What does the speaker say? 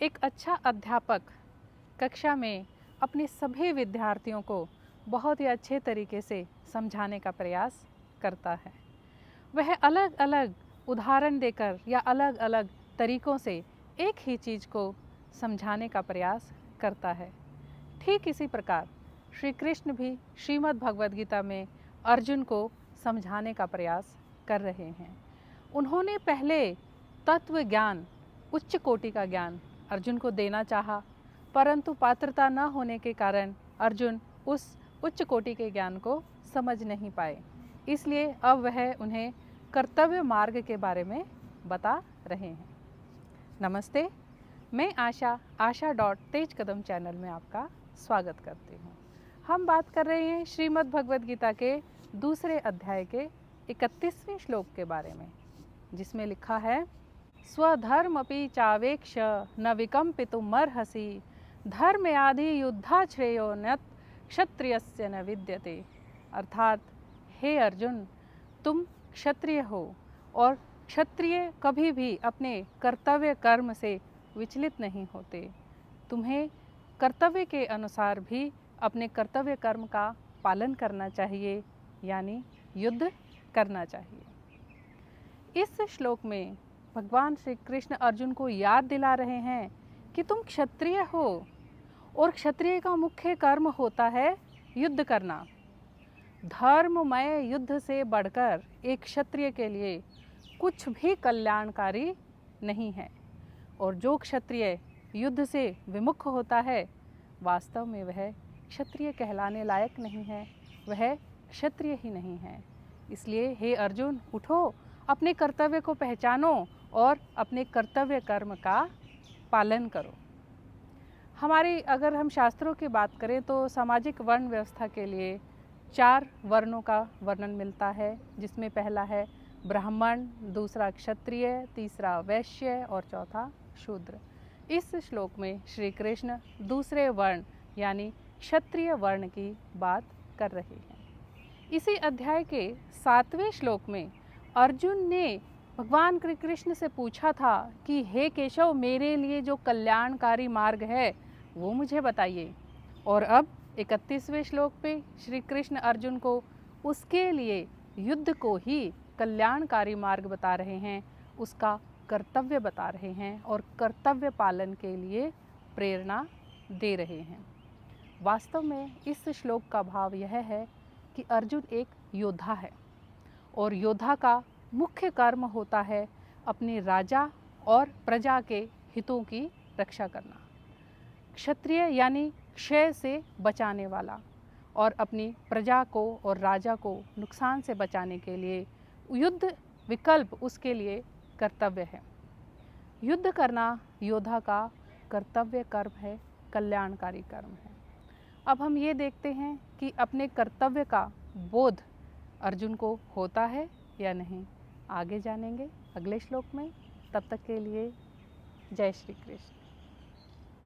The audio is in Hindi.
एक अच्छा अध्यापक कक्षा में अपने सभी विद्यार्थियों को बहुत ही अच्छे तरीके से समझाने का प्रयास करता है। वह अलग अलग उदाहरण देकर या अलग अलग तरीकों से एक ही चीज़ को समझाने का प्रयास करता है। ठीक इसी प्रकार श्री कृष्ण भी श्रीमद् भगवद गीता में अर्जुन को समझाने का प्रयास कर रहे हैं। उन्होंने पहले तत्व ज्ञान, उच्च कोटि का ज्ञान अर्जुन को देना चाहा, परंतु पात्रता न होने के कारण अर्जुन उस उच्च कोटि के ज्ञान को समझ नहीं पाए। इसलिए अब वह उन्हें कर्तव्य मार्ग के बारे में बता रहे हैं। नमस्ते, मैं आशा.तेज कदम चैनल में आपका स्वागत करती हूँ। हम बात कर रहे हैं श्रीमद् भगवद गीता के दूसरे अध्याय के 31वें श्लोक के बारे में, जिसमें लिखा है, स्वधर्मपि चावेक्ष न विकम्पितुमर्हसि धर्मयाधि युद्धा श्रेयो न क्षत्रियस्य न विद्यते। अर्थात हे अर्जुन, तुम क्षत्रिय हो और क्षत्रिय कभी भी अपने कर्तव्य कर्म से विचलित नहीं होते। तुम्हें कर्तव्य के अनुसार भी अपने कर्तव्य कर्म का पालन करना चाहिए, यानी युद्ध करना चाहिए। इस श्लोक में भगवान श्री कृष्ण अर्जुन को याद दिला रहे हैं कि तुम क्षत्रिय हो और क्षत्रिय का मुख्य कर्म होता है युद्ध करना। धर्ममय युद्ध से बढ़कर एक क्षत्रिय के लिए कुछ भी कल्याणकारी नहीं है, और जो क्षत्रिय युद्ध से विमुख होता है वास्तव में वह क्षत्रिय कहलाने लायक नहीं है, वह क्षत्रिय ही नहीं है। इसलिए हे अर्जुन, उठो, अपने कर्तव्य को पहचानो और अपने कर्तव्य कर्म का पालन करो। अगर हम शास्त्रों की बात करें तो सामाजिक वर्ण व्यवस्था के लिए 4 वर्णों का वर्णन मिलता है, जिसमें पहला है ब्राह्मण, दूसरा क्षत्रिय, तीसरा वैश्य और चौथा शूद्र। इस श्लोक में श्री कृष्ण दूसरे वर्ण यानी क्षत्रिय वर्ण की बात कर रहे हैं। इसी अध्याय के 7वें श्लोक में अर्जुन ने भगवान श्री कृष्ण से पूछा था कि हे केशव, मेरे लिए जो कल्याणकारी मार्ग है वो मुझे बताइए। और अब 31वें श्लोक पे श्री कृष्ण अर्जुन को उसके लिए युद्ध को ही कल्याणकारी मार्ग बता रहे हैं, उसका कर्तव्य बता रहे हैं और कर्तव्य पालन के लिए प्रेरणा दे रहे हैं। वास्तव में इस श्लोक का भाव यह है कि अर्जुन एक योद्धा है और योद्धा का मुख्य कर्म होता है अपने राजा और प्रजा के हितों की रक्षा करना। क्षत्रिय यानी क्षय से बचाने वाला और अपनी प्रजा को और राजा को नुकसान से बचाने के लिए युद्ध विकल्प उसके लिए कर्तव्य है। युद्ध करना योद्धा का कर्तव्य कर्म है, कल्याणकारी कर्म है। अब हम ये देखते हैं कि अपने कर्तव्य का बोध अर्जुन को होता है या नहीं, आगे जानेंगे अगले श्लोक में। तब तक के लिए जय श्री कृष्ण।